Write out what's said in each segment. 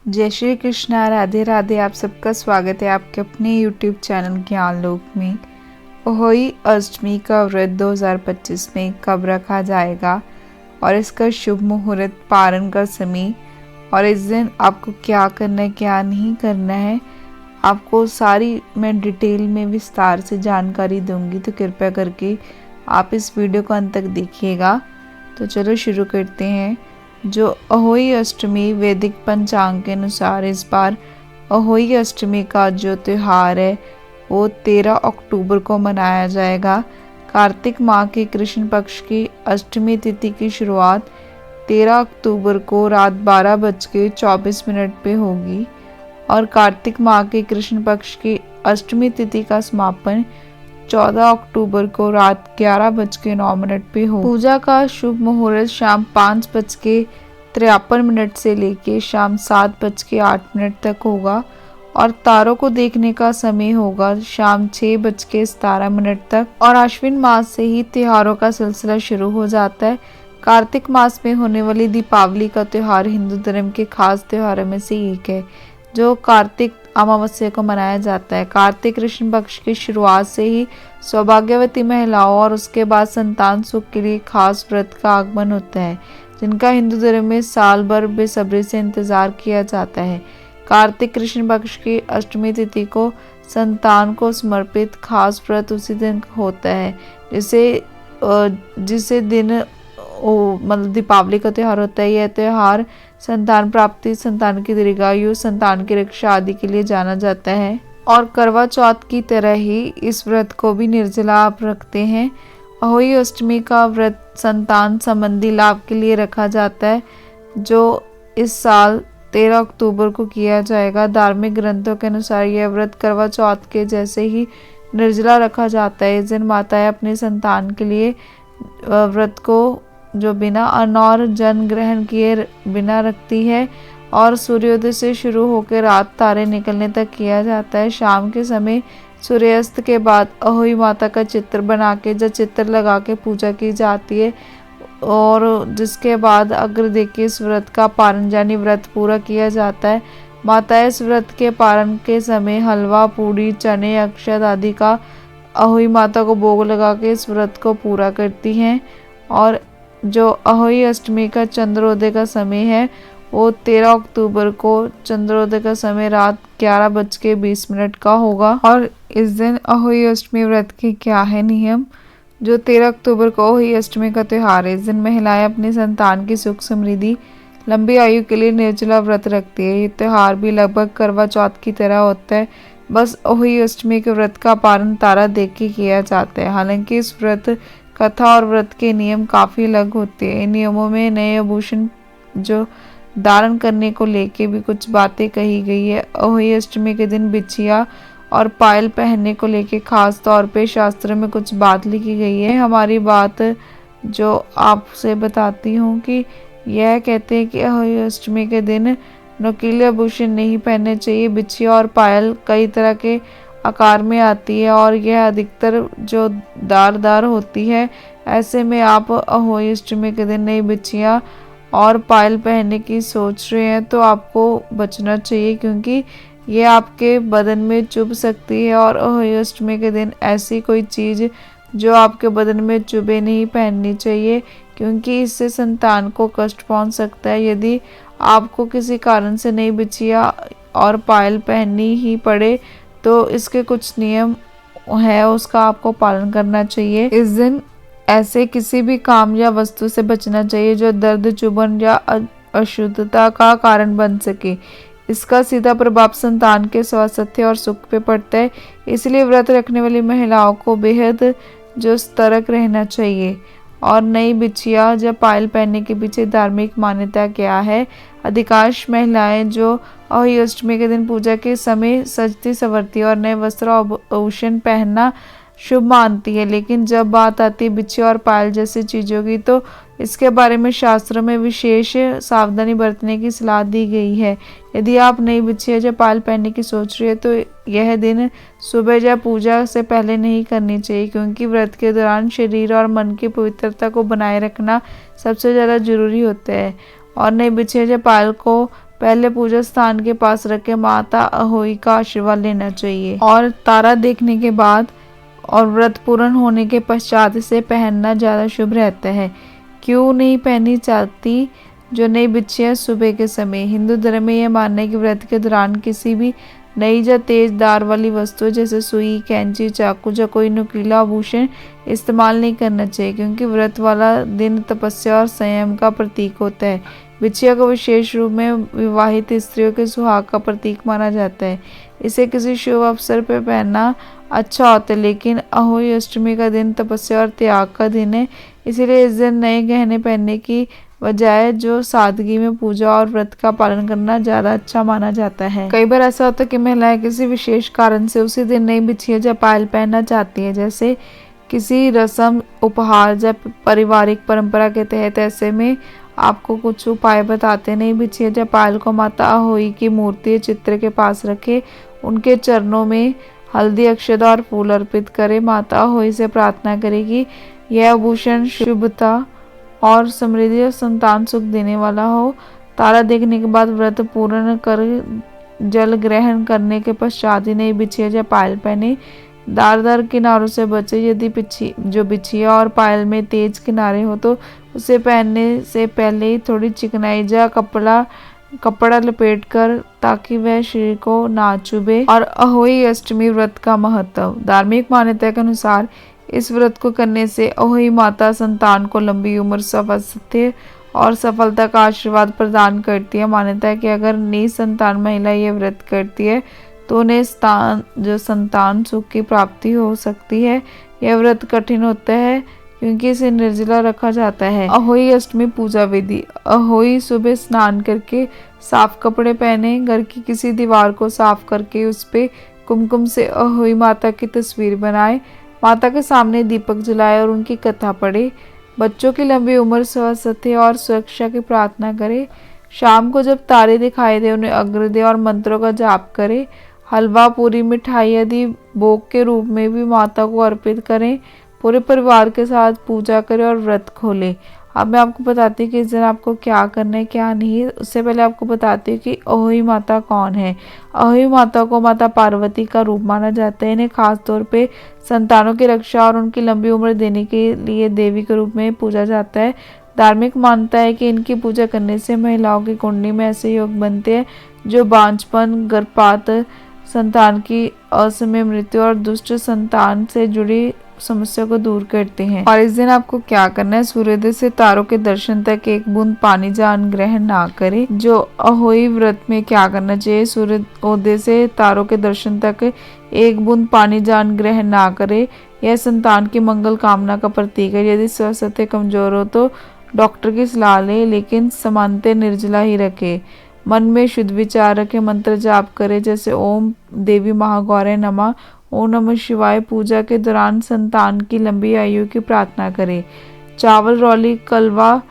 जय श्री कृष्णा, राधे राधे। आप सबका स्वागत है आपके अपने YouTube चैनल ज्ञान लोक में। अहोई अष्टमी का व्रत 2025 में कब रखा जाएगा और इसका शुभ मुहूर्त, पारण का समय और इस दिन आपको क्या करना है क्या नहीं करना है, आपको सारी मैं डिटेल में विस्तार से जानकारी दूंगी। तो कृपया करके आप इस वीडियो को अंत तक देखिएगा। तो चलो शुरू करते हैं। जो अहोई अष्टमी वैदिक पंचांग के अनुसार इस बार अहोई अष्टमी का जो त्यौहार है वो 13 अक्टूबर को मनाया जाएगा। कार्तिक माह के कृष्ण पक्ष की अष्टमी तिथि की शुरुआत 13 अक्टूबर को रात 12:24 पे होगी और कार्तिक माह के कृष्ण पक्ष की अष्टमी तिथि का समापन 14 अक्टूबर को रात 11:09 पे हो। पूजा का शुभ मुहूर्त शाम 5:53 से लेके शाम 7:08 तक होगा और तारों को देखने का समय होगा शाम 6:17 तक। और आश्विन मास से ही त्योहारों का सिलसिला शुरू हो जाता है। कार्तिक मास में होने वाली दीपावली का त्यौहार हिंदू धर्म के खास त्योहारों में से एक है जो कार्तिक अमावस्या को मनाया जाता है। कार्तिक कृष्ण पक्ष की शुरुआत से ही सौभाग्यवती महिलाओं और उसके बाद संतान सुख के लिए खास व्रत का आगमन होता है जिनका हिंदू धर्म में साल भर बेसब्री से इंतजार किया जाता है। कार्तिक कृष्ण पक्ष की अष्टमी तिथि को संतान को समर्पित खास व्रत उसी दिन होता है जिसे दिन मतलब दीपावली का त्यौहार होता है। यह त्यौहार संतान प्राप्ति, संतान की दीर्घायु, संतान की रक्षा आदि के लिए जाना जाता है। और करवा चौथ की तरह ही इस व्रत को भी निर्जला आप रखते हैं। अहोई अष्टमी का व्रत संतान संबंधी लाभ के लिए रखा जाता है जो इस साल 13 अक्टूबर को किया जाएगा। धार्मिक ग्रंथों के अनुसार यह व्रत करवा चौथ के जैसे ही निर्जला रखा जाता है। इस दिन माताएं अपने संतान के लिए व्रत को जो बिना अन्न और जल ग्रहण किए बिना रखती है और सूर्योदय से शुरू होकर रात तारे निकलने तक किया जाता है। शाम के समय सूर्यास्त के बाद अहोई माता का चित्र बना के या चित्र लगा के पूजा की जाती है और जिसके बाद अग्र देख के इस व्रत का पारण यानी व्रत पूरा किया जाता है। माता इस व्रत के पारण के समय हलवा, पूड़ी, चने, अक्षत आदि का अहोई माता को भोग लगा के इस व्रत को पूरा करती हैं। और जो अहोई अष्टमी का चंद्रोदय का समय है वो 13 अक्टूबर को चंद्रोदय का समय रात 11:20 का होगा। और इस दिन अहोई अष्टमी व्रत के क्या है नियम। जो 13 अक्टूबर को अहोई अष्टमी का त्यौहार है, इस दिन महिलाएं अपनी संतान की सुख समृद्धि लंबी आयु के लिए निर्जला व्रत रखती है। ये त्यौहार भी लगभग करवा चौथ की तरह होता है, बस अहोई अष्टमी के व्रत का पारण तारा देख के किया जाता है। हालांकि इस व्रत कथा और व्रत के नियम काफ़ी अलग होते हैं। इन नियमों में नए आभूषण जो धारण करने को लेके भी कुछ बातें कही गई है। अहोई अष्टमी के दिन बिछिया और पायल पहनने को लेके खास तौर पे शास्त्र में कुछ बात लिखी गई है। हमारी बात जो आपसे बताती हूँ कि यह कहते हैं कि अहोई अष्टमी के दिन नुकीले आभूषण नहीं पहनने चाहिए। बिछिया और पायल कई तरह के आकार में आती है और यह अधिकतर जो दारदार होती है। ऐसे में आप अहोई अष्टमी के दिन नई बिछिया और पायल पहनने की सोच रहे हैं तो आपको बचना चाहिए क्योंकि ये आपके बदन में चुभ सकती है। और अहोई अष्टमी के दिन ऐसी कोई चीज़ जो आपके बदन में चुभे नहीं पहननी चाहिए क्योंकि इससे संतान को कष्ट पहुंच सकता है। यदि आपको किसी कारण से नई बिछिया और पायल पहननी ही पड़े तो इसके कुछ नियम है, उसका आपको पालन करना चाहिए। इस दिन ऐसे किसी भी काम या वस्तु से बचना चाहिए जो दर्द, चुभन या अशुद्धता का कारण बन सके। इसका सीधा प्रभाव संतान के स्वास्थ्य और सुख पे पड़ता है। इसलिए व्रत रखने वाली महिलाओं को बेहद जो सतर्क रहना चाहिए। और नई बिछिया या पायल पहनने के पीछे धार्मिक मान्यता क्या है। अधिकांश महिलाएं जो अहोई अष्टमी के दिन पूजा के समय सजती संवरती और नए वस्त्र और आभूषण पहनना शुभ मानती है, लेकिन जब बात आती है बिछिया और पायल जैसी चीज़ों की तो इसके बारे में शास्त्रों में विशेष सावधानी बरतने की सलाह दी गई है। यदि आप नई बिछिया या पायल पहनने की सोच रही है तो यह दिन सुबह या पूजा से पहले नहीं करनी चाहिए क्योंकि व्रत के दौरान शरीर और मन की पवित्रता को बनाए रखना सबसे ज़्यादा जरूरी होता है। और नई बिछिया या पायल को पहले पूजा स्थान के पास रखे माता अहोई का आशीर्वाद लेना चाहिए और तारा देखने के बाद और व्रत पूर्ण होने के पश्चात इसे पहनना ज़्यादा शुभ रहता है। क्यों नहीं पहनी जाती जो नई बिच्छियाँ सुबह के समय? हिंदू धर्म में यह मानना है कि व्रत के दौरान किसी भी नई या तेज धार वाली वस्तु जैसे सुई, कैंची, चाकू या कोई नुकीला आभूषण इस्तेमाल नहीं करना चाहिए, क्योंकि व्रत वाला दिन तपस्या और संयम का प्रतीक होता है। बिछिया को विशेष रूप में विवाहित स्त्रियों के सुहाग का प्रतीक माना जाता है। इसे किसी शुभ अवसर पर पहनना अच्छा होता है, लेकिन अहोई अष्टमी का दिन तपस्या और त्याग का दिन है, इसीलिए इस दिन नए गहने पहनने की बजाय जो सादगी में पूजा और व्रत का पालन करना ज़्यादा अच्छा माना जाता है। कई बार ऐसा होता है कि महिलाएं किसी विशेष कारण से उसी दिन नई बिछिया या पायल पहनना चाहती है, जैसे किसी रस्म, उपहार या पारिवारिक परंपरा के तहत। ऐसे में आपको कुछ उपाय बताते। नई बिछिया या पायल को माता अहोई की मूर्ति चित्र के पास रखे, उनके चरणों में हल्दी, अक्षता और फूल अर्पित करे। माता अहोई से प्रार्थना करेगी यह आभूषण शुभता और समृद्धि और संतान सुख देने वाला हो। तारा देखने के बाद व्रत पूर्ण कर जल ग्रहण करने के पश्चात ही नई बिछिया या पायल पहने। धारदार किनारों से बचे। यदि बिछिया और पायल में तेज किनारे हो तो उसे पहनने से पहले ही थोड़ी चिकनाई या कपड़ा लपेट कर, ताकि वह शरीर को ना चुभे। और अहोई अष्टमी व्रत का महत्व। धार्मिक मान्यता के अनुसार इस व्रत को करने से अहोई माता संतान को लंबी उम्र, स्वास्थ्य और सफलता का आशीर्वाद प्रदान करती है। मान्यता है कि अगर नई संतान महिला ये व्रत करती है तो उन्हें संतान सुख की प्राप्ति हो सकती है। यह व्रत कठिन होता है क्योंकि इसे निर्जला रखा जाता है। अहोई अष्टमी पूजा विधि। अहोई सुबह स्नान करके साफ कपड़े पहने, घर की किसी दीवार को साफ करके उस पे कुमकुम से अहोई माता की तस्वीर बनाए, माता के सामने दीपक जलाए और उनकी कथा पढ़े। बच्चों की लंबी उम्र, स्वास्थ्य और सुरक्षा की प्रार्थना करे। शाम को जब तारे दिखाई दे उन्हें अर्घ्य दे और मंत्रों का जाप करे। हलवा, पूरी, मिठाई आदि भोग के रूप में भी माता को अर्पित करें। पूरे परिवार के साथ पूजा करें और व्रत खोलें। अब मैं आपको बताती हूँ कि इस दिन आपको क्या करना है क्या नहीं। उससे पहले आपको बताती हूँ कि अहोई माता कौन है। अहोई माता को माता पार्वती का रूप माना जाता है। इन्हें खास तौर पे संतानों की रक्षा और उनकी लंबी उम्र देने के लिए देवी के रूप में पूजा जाता है। धार्मिक मान्यता है कि इनकी पूजा करने से महिलाओं की कुंडली में ऐसे योग बनते हैं जो बांझपन, गर्भपात, संतान की असमय मृत्यु और दुष्ट संतान से जुड़ी समस्या को दूर करते हैं। और इस दिन आपको क्या करना है, सूर्योदय से तारों के दर्शन तक एक बूंद पानी जान ग्रहण ना करें। जो अहोई व्रत में क्या करना चाहिए, सूर्योदय से तारों के दर्शन तक एक बूंद पानी जान ग्रहण ना करे। यह संतान की मंगल कामना का प्रतीक है। यदि स्वास्थ्य कमजोर हो तो डॉक्टर की सलाह ले, लेकिन समानते निर्जला ही रखे। मन में शुद्ध विचार रखे, मंत्र जाप करे जैसे ओम देवी महागौरे नमः, ओम नमः शिवाय। पूजा के दौरान संतान की लंबी आयु की प्रार्थना करें। चावल, रौली, कलवा,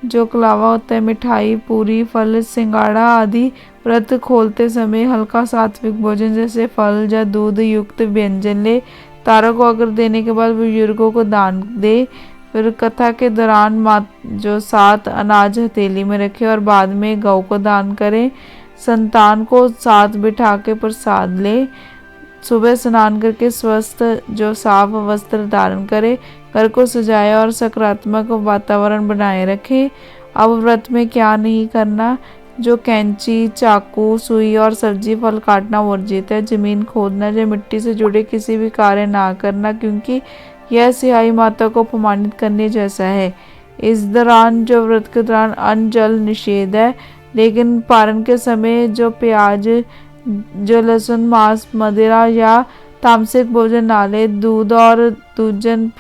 जो कलावा होता है, मिठाई, पूरी, फल, सिंगाड़ा आदि व्रत खोलते समय हल्का सात्विक भोजन जैसे फल या दूध युक्त व्यंजन ले। तारों को अर्घ्य देने के बाद बुजुर्गों को दान दे। फिर कथा के दौरान जो 7 अनाज हथेली में रखे और बाद में गौ को दान करें। संतान को साथ बिठा के प्रसाद ले। सुबह स्नान करके स्वस्थ जो साफ वस्त्र धारण करे। घर को सजाए और सकारात्मक वातावरण बनाए रखें। अब व्रत में क्या नहीं करना, जो कैंची, चाकू, सुई और सब्जी फल काटना वर्जित है। जमीन खोदना या मिट्टी से जुड़े किसी भी कार्य ना करना, क्योंकि यह सिहाई माता को अपमानित करने जैसा है। इस दौरान जो व्रत के दौरान अन्न जल निषेध है, लेकिन पारण के समय जो प्याज, जो लहसुन, मांस, मदिरा या तामसिक भोजन ना ले। दूध और दूधजन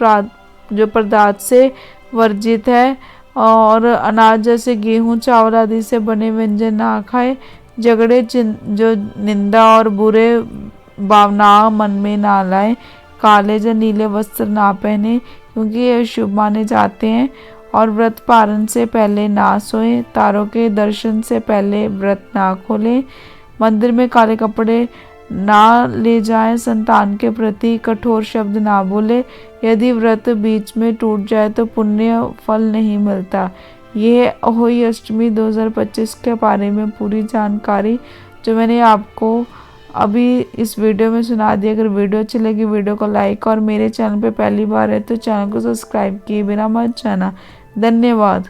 जो पदार्थ से वर्जित है और अनाज जैसे गेहूं, चावल आदि से बने व्यंजन ना खाए। झगड़े, जो निंदा और बुरे भावना मन में ना लाए। काले या नीले वस्त्र ना पहने, क्योंकि ये शुभ माने जाते हैं। और व्रत पारण से पहले ना सोए। तारों के दर्शन से पहले व्रत ना खोलें। मंदिर में काले कपड़े ना ले जाएं। संतान के प्रति कठोर शब्द ना बोले। यदि व्रत बीच में टूट जाए तो पुण्य फल नहीं मिलता। ये अहोई अष्टमी 2025 के बारे में पूरी जानकारी जो मैंने आपको अभी इस वीडियो में सुना दी। अगर वीडियो अच्छी लगी वीडियो को लाइक और मेरे चैनल पे पहली बार है तो चैनल को सब्सक्राइब किए बिना मत जाना। धन्यवाद।